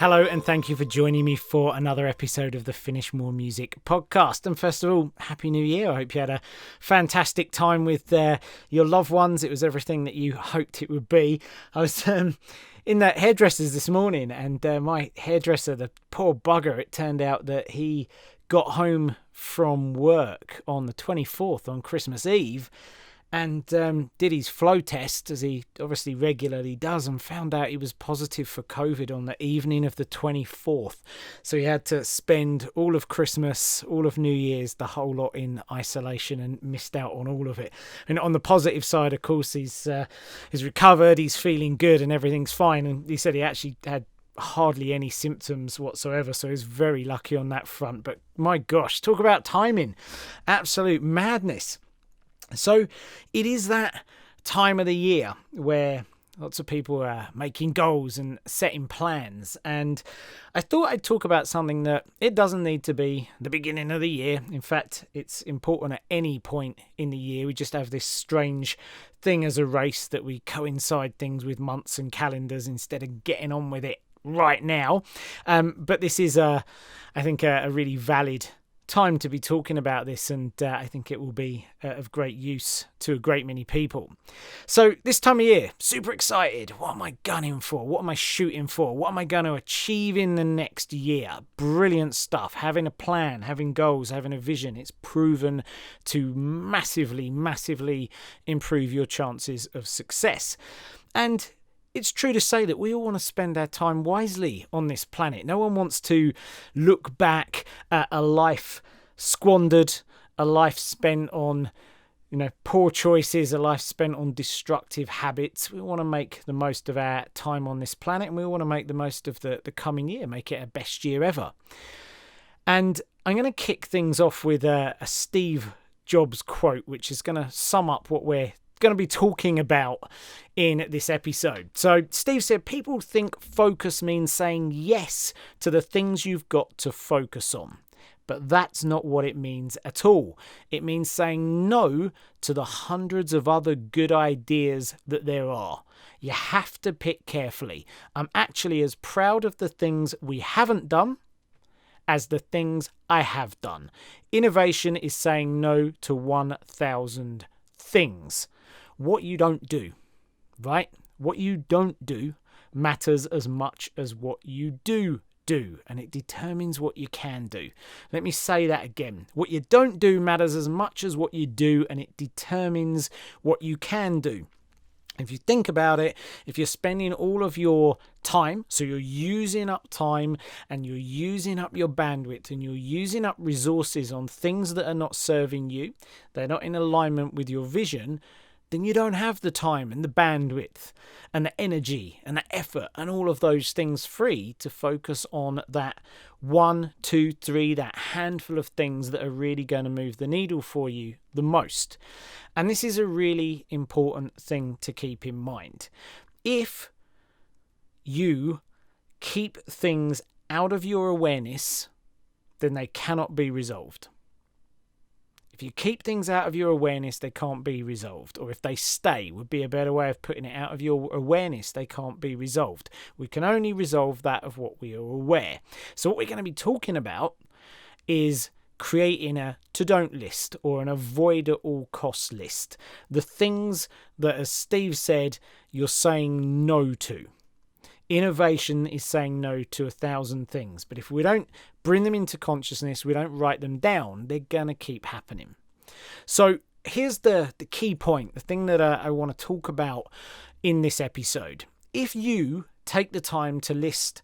Hello, and thank you for joining me for another episode of the Finish More Music podcast. And first of all, Happy New Year. I hope you had a fantastic time with your loved ones. It was everything that you hoped it would be. I was in that hairdresser's this morning, and my hairdresser, the poor bugger, it turned out that he got home from work on the 24th on Christmas Eve and did his flow test, as he obviously regularly does, and found out he was positive for COVID on the evening of the 24th. So he had to spend all of Christmas, all of New Year's, the whole lot in isolation, and missed out on all of it. And on the positive side, of course, he's recovered, he's feeling good, and everything's fine. And he said he actually had hardly any symptoms whatsoever, so he's very lucky on that front. But my gosh, talk about timing. Absolute madness. So it is that time of the year where lots of people are making goals and setting plans. And I thought I'd talk about something that it doesn't need to be the beginning of the year. In fact, it's important at any point in the year. We just have this strange thing as a race that we coincide things with months and calendars instead of getting on with it right now. But this is, I think, a really valid time to be talking about this, and I think it will be of great use to a great many people. So this time of year, super excited. What am I gunning for? What am I shooting for? What am I going to achieve in the next year? Brilliant stuff. Having a plan, having goals, having a vision. It's proven to massively improve your chances of success. And it's true to say that we all want to spend our time wisely on this planet. No one wants to look back at a life squandered, a life spent on, poor choices, a life spent on destructive habits. We want to make the most of our time on this planet, and we want to make the most of the coming year, make it our best year ever. And I'm going to kick things off with a Steve Jobs quote, which is going to sum up what we're going to be talking about in this episode. So Steve said, people think focus means saying yes to the things you've got to focus on. But that's not what it means at all. It means saying no to the hundreds of other good ideas that there are. You have to pick carefully. I'm actually as proud of the things we haven't done as the things I have done. Innovation is saying no to 1,000 things. What you don't do, right? What you don't do matters as much as what you do, and it determines what you can do. Let me say that again. What you don't do matters as much as what you do, and it determines what you can do. If you think about it, if you're spending all of your time, so you're using up time and you're using up your bandwidth and you're using up resources on things that are not serving you, they're not in alignment with your vision, then you don't have the time and the bandwidth and the energy and the effort and all of those things free to focus on that 1, 2, 3, that handful of things that are really going to move the needle for you the most. And this is a really important thing to keep in mind. If you keep things out of your awareness, then they cannot be resolved. If you keep things out of your awareness, they can't be resolved. Or if they stay, would be a better way of putting it, out of your awareness, they can't be resolved. We can only resolve that of what we are aware. So what we're going to be talking about is creating a to-don't list or an avoid at all cost list. The things that, as Steve said, you're saying no to. Innovation is saying no to 1,000 things. But if we don't bring them into consciousness, we don't write them down, they're going to keep happening. So here's the key point, the thing that I want to talk about in this episode. If you take the time to list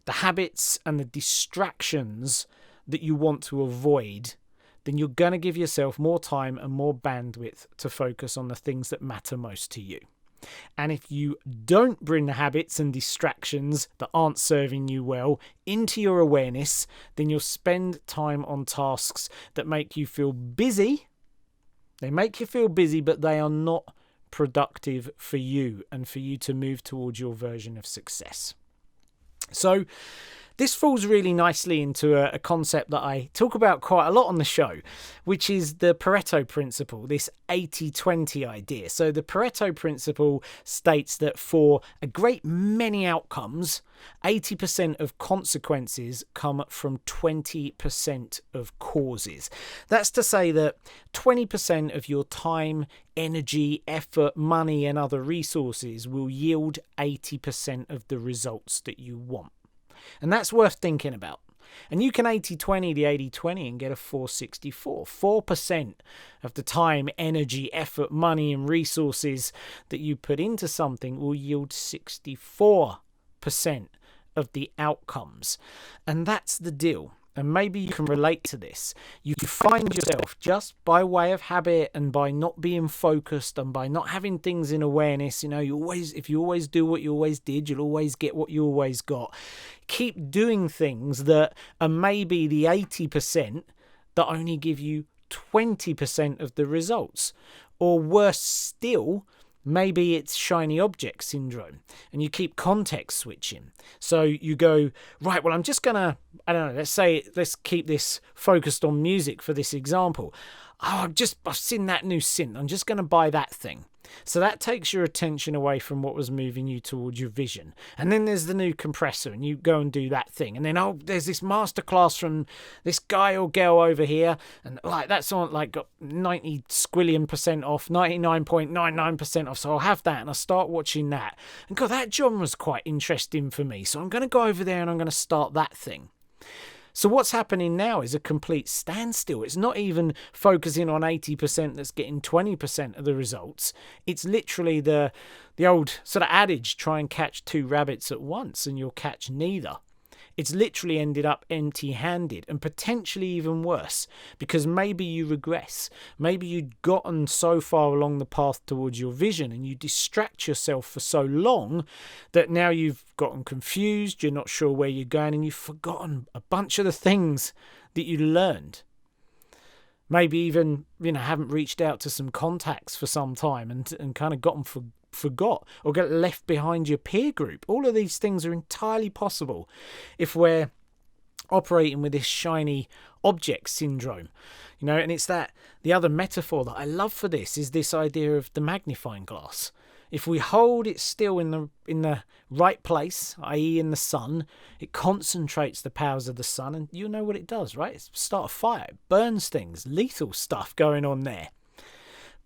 the habits and the distractions that you want to avoid, then you're going to give yourself more time and more bandwidth to focus on the things that matter most to you. And if you don't bring the habits and distractions that aren't serving you well into your awareness, then you'll spend time on tasks that make you feel busy. They make you feel busy, but they are not productive for you and for you to move towards your version of success. So This falls really nicely into a concept that I talk about quite a lot on the show, which is the Pareto Principle, this 80-20 idea. So the Pareto Principle states that for a great many outcomes, 80% of consequences come from 20% of causes. That's to say that 20% of your time, energy, effort, money, and other resources will yield 80% of the results that you want. And that's worth thinking about. And you can 80-20 the 80-20 and get a 464. 4% of the time, energy, effort, money, and resources that you put into something will yield 64% of the outcomes. And that's the deal. And maybe you can relate to this. You find yourself, just by way of habit and by not being focused and by not having things in awareness, if you always do what you always did, you'll always get what you always got. Keep doing things that are maybe the 80% that only give you 20% of the results. Or worse still, maybe it's shiny object syndrome and you keep context switching. So you go, right, well, I'm just going to, let's keep this focused on music for this example. I've seen that new synth. I'm just going to buy that thing. So that takes your attention away from what was moving you towards your vision. And then there's the new compressor and you go and do that thing. And then, there's this masterclass from this guy or girl over here. And that's on got 90 squillion% off, 99.99% off. So I'll have that and I'll start watching that. And God, that genre's quite interesting for me. So I'm going to go over there and I'm going to start that thing. So what's happening now is a complete standstill. It's not even focusing on 80% that's getting 20% of the results. It's literally the old sort of adage, try and catch two rabbits at once and you'll catch neither. It's literally ended up empty-handed and potentially even worse because maybe you regress. Maybe you'd gotten so far along the path towards your vision and you distract yourself for so long that now you've gotten confused, you're not sure where you're going and you've forgotten a bunch of the things that you learned. Maybe even, haven't reached out to some contacts for some time and kind of gotten forgot or get left behind your peer group. All of these things are entirely possible if we're operating with this shiny object syndrome, and it's that the other metaphor that I love for this is this idea of the magnifying glass. If we hold it still in the right place, i.e. in the sun, it concentrates the powers of the sun and you know what it does, right? It starts a fire, it burns things, lethal stuff going on there.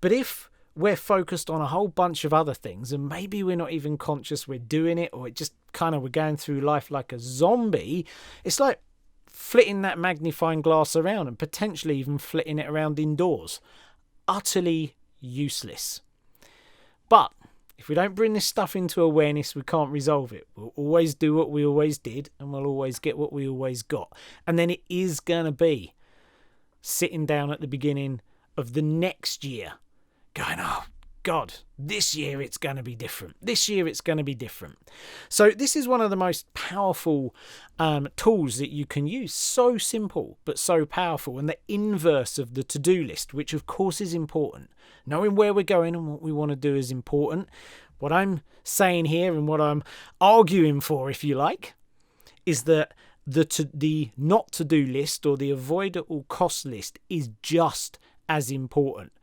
But if we're focused on a whole bunch of other things and maybe we're not even conscious we're doing it or it just we're going through life like a zombie, it's like flitting that magnifying glass around and potentially even flitting it around indoors. Utterly useless. But if we don't bring this stuff into awareness, we can't resolve it. We'll always do what we always did and we'll always get what we always got. And then it is going to be sitting down at the beginning of the next year going, oh, God, this year it's going to be different. This year it's going to be different. So this is one of the most powerful tools that you can use. So simple, but so powerful. And the inverse of the to-do list, which of course is important. Knowing where we're going and what we want to do is important. What I'm saying here and what I'm arguing for, if you like, is that the not to-do list or the avoid at all cost list is just as important.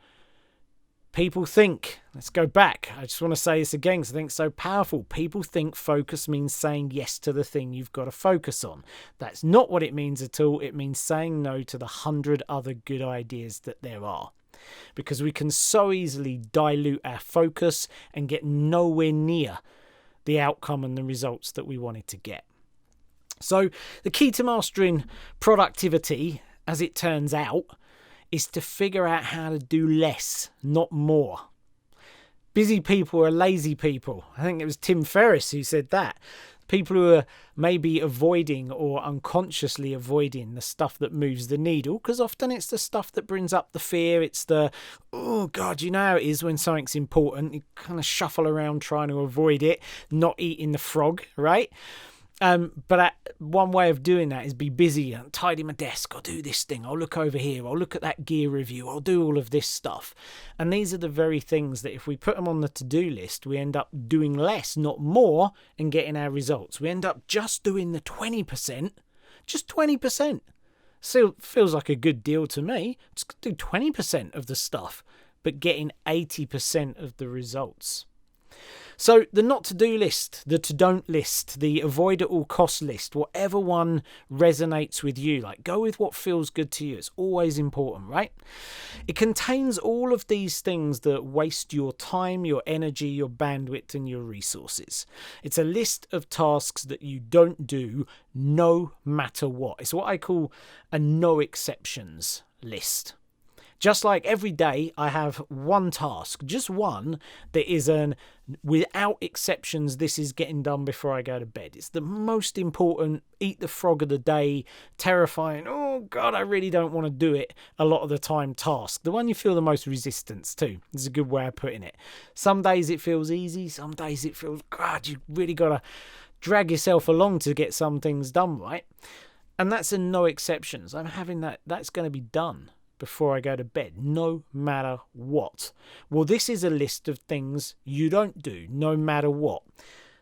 People think, let's go back. I just want to say this again because I think it's so powerful. People think focus means saying yes to the thing you've got to focus on. That's not what it means at all. It means saying no to the 100 other good ideas that there are. Because we can so easily dilute our focus and get nowhere near the outcome and the results that we wanted to get. So the key to mastering productivity, as it turns out, is to figure out how to do less, not more. Busy people are lazy people. I think it was Tim Ferriss who said that. People who are maybe avoiding or unconsciously avoiding the stuff that moves the needle, because often it's the stuff that brings up the fear. It's the, oh God, you know how it is when something's important. You kind of shuffle around trying to avoid it, not eating the frog, right? But one way of doing that is be busy and tidy my desk. I'll do this thing. I'll look over here. I'll look at that gear review. I'll do all of this stuff. And these are the very things that if we put them on the to-do list, we end up doing less, not more, and getting our results. We end up just doing the 20%, just 20%. Still feels like a good deal to me. Just do 20% of the stuff, but getting 80% of the results. So the not to do list, the to don't list, the avoid at all cost list, whatever one resonates with you, like go with what feels good to you. It's always important, right? It contains all of these things that waste your time, your energy, your bandwidth, and your resources. It's a list of tasks that you don't do no matter what. It's what I call a no exceptions list. Just like every day, I have one task, just one, that is without exceptions, this is getting done before I go to bed. It's the most important, eat the frog of the day, terrifying, oh God, I really don't want to do it a lot of the time task. The one you feel the most resistance to. It's a good way of putting it. Some days it feels easy, some days it feels, God, you really got to drag yourself along to get some things done, right? And that's a no exceptions. I'm having that's going to be done before I go to bed, no matter what. Well, this is a list of things you don't do, no matter what.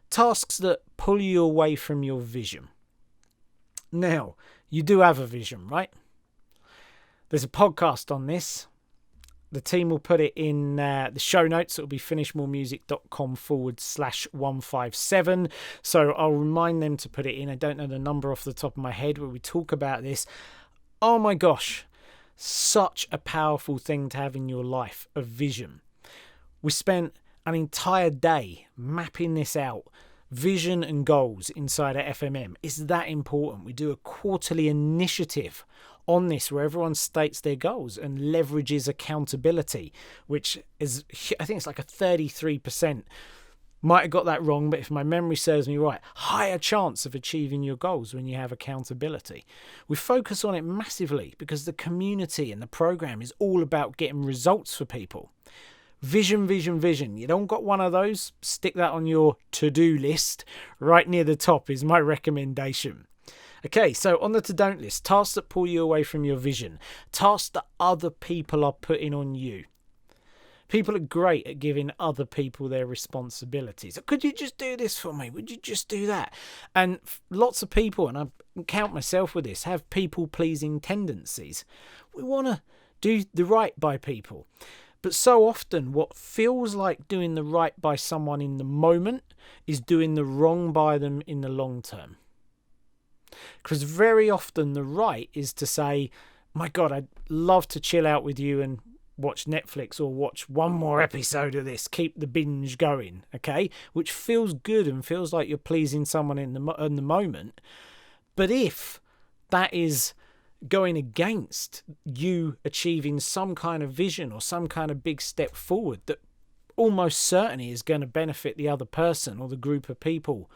Tasks that pull you away from your vision. Now, you do have a vision, right? There's a podcast on this. The team will put it in the show notes. It'll be finishmoremusic.com/157. So I'll remind them to put it in. I don't know the number off the top of my head where we talk about this. Oh my gosh. Such a powerful thing to have in your life, a vision. We spent an entire day mapping this out, vision and goals inside of FMM. It's that important. We do a quarterly initiative on this where everyone states their goals and leverages accountability, which is, I think it's like a 33%. Might have got that wrong, but if my memory serves me right, higher chance of achieving your goals when you have accountability. We focus on it massively because the community and the program is all about getting results for people. Vision, vision, vision. You don't got one of those? Stick that on your to-do list. Right near the top is my recommendation. Okay, so on the to-don't list, tasks that pull you away from your vision. Tasks that other people are putting on you. People are great at giving other people their responsibilities. Could you just do this for me? Would you just do that? And lots of people, and I count myself with this, have people-pleasing tendencies. We want to do the right by people. But so often what feels like doing the right by someone in the moment is doing the wrong by them in the long term. Because very often the right is to say, my God, I'd love to chill out with you and watch Netflix or watch one more episode of this, keep the binge going, okay? Which feels good and feels like you're pleasing someone in the moment. But if that is going against you achieving some kind of vision or some kind of big step forward that almost certainly is going to benefit the other person or the group of people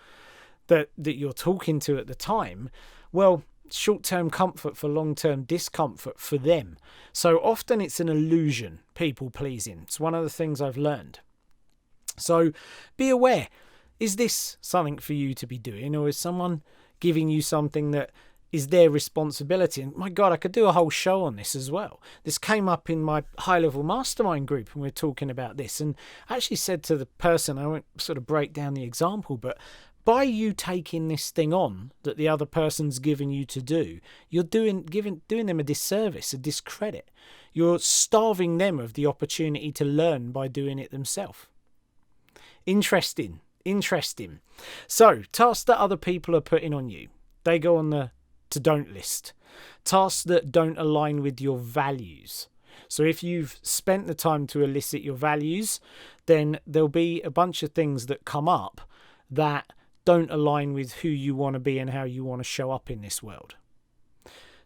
that you're talking to at the time, well, short-term comfort for long-term discomfort for them. So often it's an illusion, people-pleasing. It's one of the things I've learned. So be aware, is this something for you to be doing, or is someone giving you something that is their responsibility? And my God, I could do a whole show on this as well. This came up in my high-level mastermind group, and we're talking about this. And I actually said to the person, I won't sort of break down the example, but by you taking this thing on that the other person's giving you to do, you're doing them a disservice, a discredit. You're starving them of the opportunity to learn by doing it themselves. Interesting. So, tasks that other people are putting on you, they go on the to-don't list. Tasks that don't align with your values. So if you've spent the time to elicit your values, then there'll be a bunch of things that come up that don't align with who you want to be and how you want to show up in this world.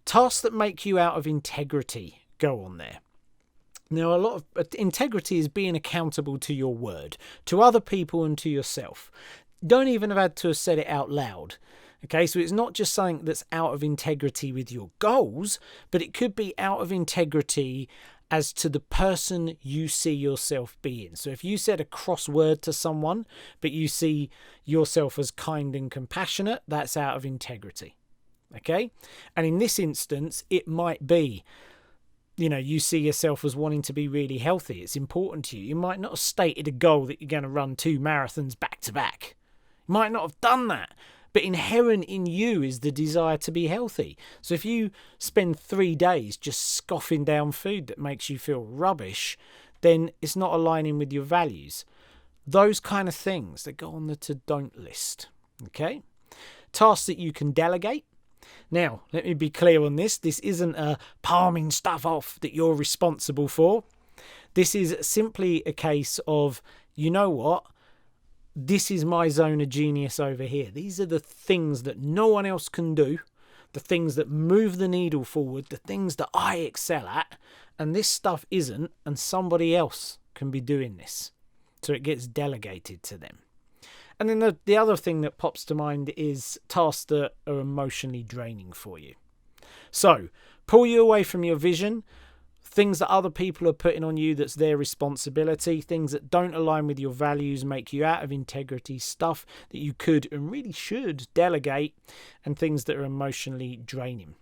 Tasks that make you out of integrity go on there. Now, a lot of integrity is being accountable to your word, to other people and to yourself. Don't even have had to have said it out loud. Okay, so it's not just something that's out of integrity with your goals, but it could be out of integrity as to the person you see yourself being. So if you said a cross word to someone, but you see yourself as kind and compassionate, that's out of integrity. Okay? And in this instance, it might be, you see yourself as wanting to be really healthy. It's important to you. You might not have stated a goal that you're going to run 2 marathons back to back. You might not have done that. But inherent in you is the desire to be healthy. So if you spend 3 days just scoffing down food that makes you feel rubbish, then it's not aligning with your values. Those kind of things that go on the to don't list. Okay? Tasks that you can delegate. Now, let me be clear on this. This isn't a palming stuff off that you're responsible for. This is simply a case of, you know what? This is my zone of genius over here. These are the things that no one else can do, the things that move the needle forward, the things that I excel at, and this stuff isn't, and somebody else can be doing this. So it gets delegated to them. And then the other thing that pops to mind is tasks that are emotionally draining for you. So pull you away from your vision. Things that other people are putting on you that's their responsibility, things that don't align with your values, make you out of integrity, stuff that you could and really should delegate, and things that are emotionally draining.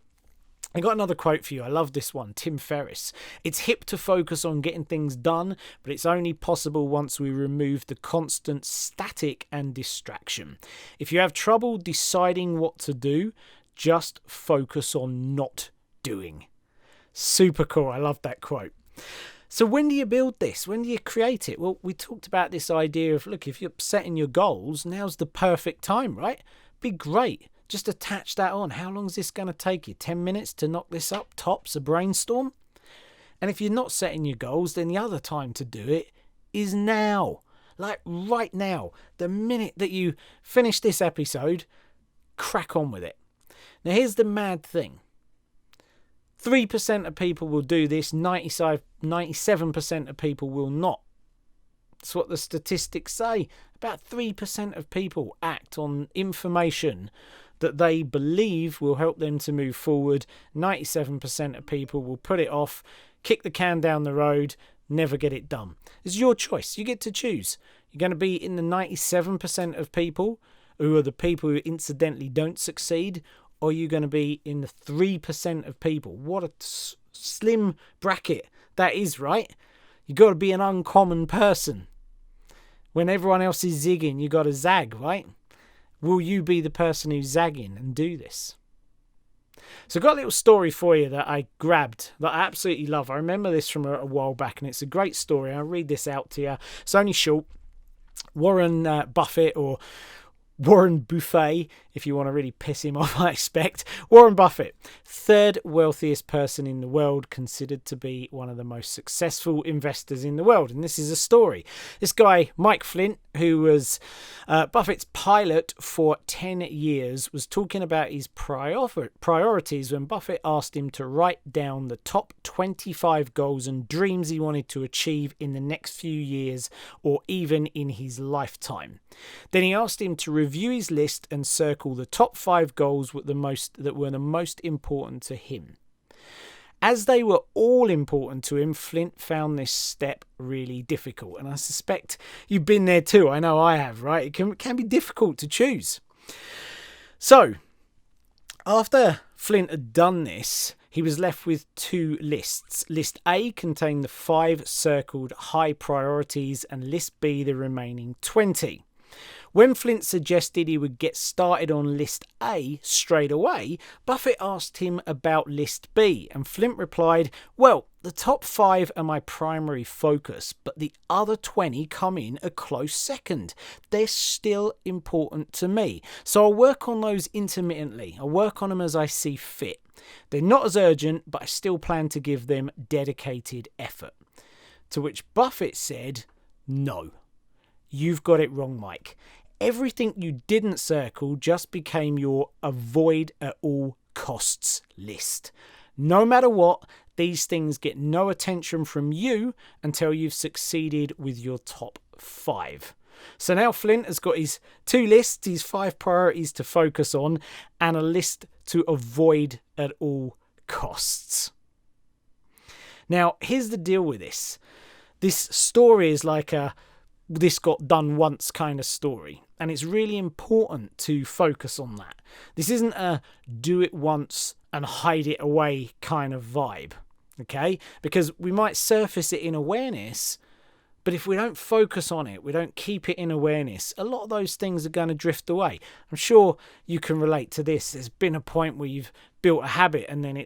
I got another quote for you. I love this one. Tim Ferriss. It's hip to focus on getting things done, but it's only possible once we remove the constant static and distraction. If you have trouble deciding what to do, just focus on not doing. Super cool. I love that quote. So when do you build this? When do you create it? Well, we talked about this idea of, look, if you're setting your goals, now's the perfect time, right? Be great. Just attach that on. How long is this going to take you? 10 minutes to knock this up? Tops a brainstorm? And if you're not setting your goals, then the other time to do it is now. Like right now. The minute that you finish this episode, crack on with it. Now here's the mad thing. 3% of people will do this, 97% of people will not. That's what the statistics say. About 3% of people act on information that they believe will help them to move forward. 97% of people will put it off, kick the can down the road, never get it done. It's your choice. You get to choose. You're going to be in the 97% of people who are the people who incidentally don't succeed, or you're going to be in the 3% of people. What a slim bracket that is, right? You've got to be an uncommon person. When everyone else is zigging, you got to zag, right? Will you be the person who's zagging and do this? So I've got a little story for you that I grabbed that I absolutely love. I remember this from a while back, and it's a great story. I'll read this out to you. It's only short. Warren Buffett, or Warren Buffet, if you want to really piss him off, I expect. Warren Buffett, third wealthiest person in the world, considered to be one of the most successful investors in the world. And this is a story. This guy, Mike Flint, who was Buffett's pilot for 10 years, was talking about his priorities when Buffett asked him to write down the top 25 goals and dreams he wanted to achieve in the next few years or even in his lifetime. Then he asked him to review his list and circle the top 5 goals that were the most important to him. As they were all important to him, Flint found this step really difficult. And I suspect you've been there too. I know I have, right? It can be difficult to choose. So, after Flint had done this, he was left with 2 lists. List A contained the 5 circled high priorities, and List B the remaining 20. When Flint suggested he would get started on List A straight away, Buffett asked him about List B, and Flint replied, well, the top 5 are my primary focus, but the other 20 come in a close second. They're still important to me, so I'll work on those intermittently. I'll work on them as I see fit. They're not as urgent, but I still plan to give them dedicated effort. To which Buffett said, no. You've got it wrong, Mike. Everything you didn't circle just became your avoid at all costs list. No matter what, these things get no attention from you until you've succeeded with your top 5. So now Flint has got his 2 lists, his 5 priorities to focus on, and a list to avoid at all costs. Now, here's the deal with this. This story is like a this got done once kind of story. And it's really important to focus on that. This isn't a do it once and hide it away kind of vibe. Okay? Because we might surface it in awareness, but if we don't focus on it, we don't keep it in awareness, a lot of those things are going to drift away. I'm sure you can relate to this. There's been a point where you've built a habit and then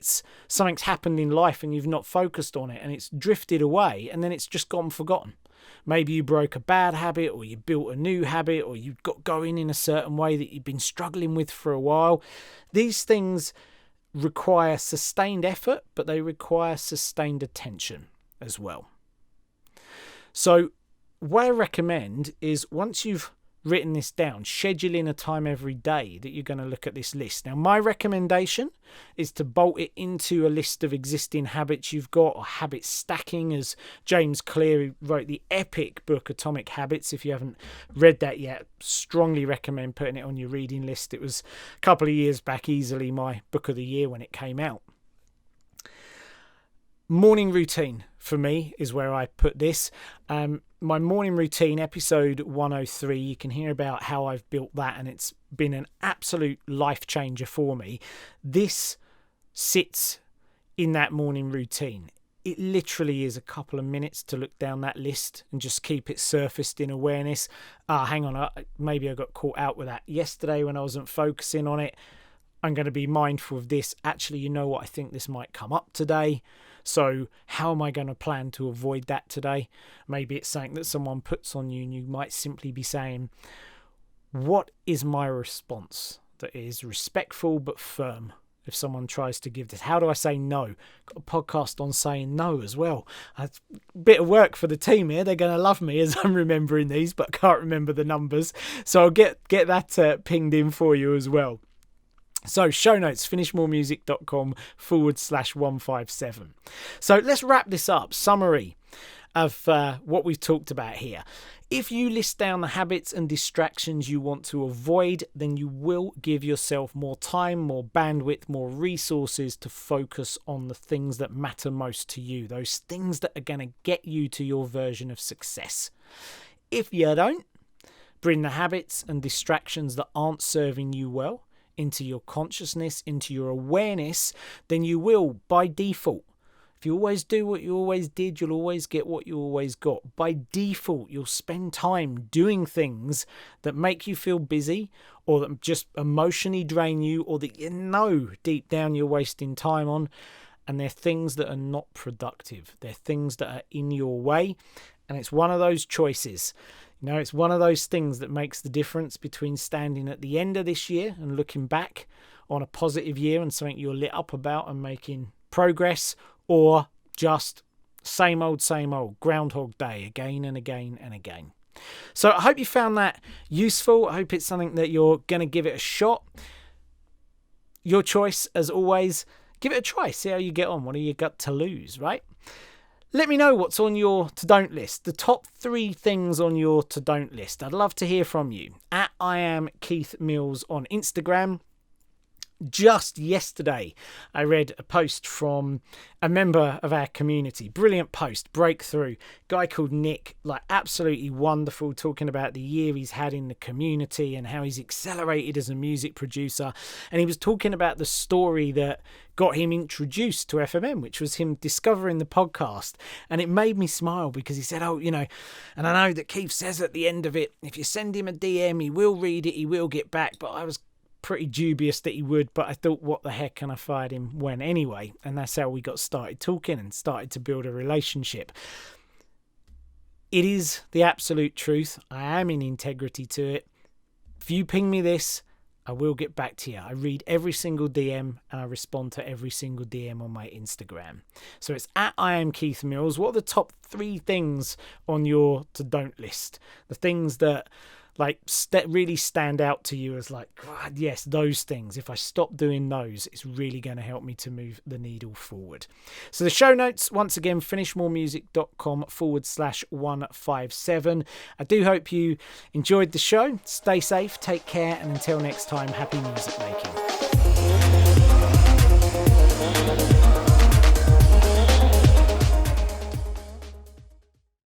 something's happened in life and you've not focused on it and it's drifted away and then it's just gone forgotten. Maybe you broke a bad habit, or you built a new habit, or you got going in a certain way that you've been struggling with for a while. These things require sustained effort, but they require sustained attention as well. So what I recommend is, once you've written this down, schedule in a time every day that you're going to look at this list. Now, my recommendation is to bolt it into a list of existing habits you've got, or habit stacking, as James Clear, who wrote the epic book Atomic Habits. If you haven't read that yet, strongly recommend putting it on your reading list. It was a couple of years back, easily my book of the year when it came out. Morning routine for me is where I put this. My morning routine, episode 103, you can hear about how I've built that, and it's been an absolute life changer for me. This sits in that morning routine. It literally is a couple of minutes to look down that list and just keep it surfaced in awareness. Hang on, maybe I got caught out with that yesterday when I wasn't focusing on it. I'm going to be mindful of this. Actually, you know what? I think this might come up today. So how am I going to plan to avoid that today? Maybe it's something that someone puts on you and you might simply be saying, what is my response that is respectful but firm? If someone tries to give this, how do I say no? Got a podcast on saying no as well. It's a bit of work for the team here. They're going to love me as I'm remembering these, but I can't remember the numbers. So I'll get that pinged in for you as well. So show notes, finishmoremusic.com/157. So let's wrap this up. Summary of what we've talked about here. If you list down the habits and distractions you want to avoid, then you will give yourself more time, more bandwidth, more resources to focus on the things that matter most to you, those things that are going to get you to your version of success. If you don't, bring the habits and distractions that aren't serving you well into your consciousness, into your awareness, then you will, by default, if you always do what you always did, you'll always get what you always got. By default, you'll spend time doing things that make you feel busy, or that just emotionally drain you, or that you know deep down you're wasting time on. And they're things that are not productive. They're things that are in your way. And it's one of those choices. You know, it's one of those things that makes the difference between standing at the end of this year and looking back on a positive year and something you're lit up about and making progress, or just same old, Groundhog Day again and again and again. So I hope you found that useful. I hope it's something that you're going to give it a shot. Your choice, as always. Give it a try. See how you get on. What do you got to lose, right? Let me know what's on your to-don't list. The top 3 things on your to-don't list. I'd love to hear from you. At I am Keith Mills on Instagram. Just yesterday, I read a post from a member of our community. Brilliant post, breakthrough. Guy called Nick, like absolutely wonderful, talking about the year he's had in the community and how he's accelerated as a music producer. And he was talking about the story that got him introduced to FMM, which was him discovering the podcast. And it made me smile because he said, and I know that Keith says at the end of it, if you send him a DM, he will read it, he will get back. But I was pretty dubious that he would, but I thought, what the heck, and I fired him when anyway. And that's how we got started talking and started to build a relationship. It is the absolute truth. I am in integrity to it. If you ping me this, I will get back to you. I read every single DM and I respond to every single DM on my Instagram. So it's at I am Keith Mills. What are the top 3 things on your to-don't list? The things that really stand out to you as God, yes, those things. If I stop doing those, it's really going to help me to move the needle forward. So the show notes, once again, finishmoremusic.com/157. I do hope you enjoyed the show. Stay safe, take care, and until next time, happy music making.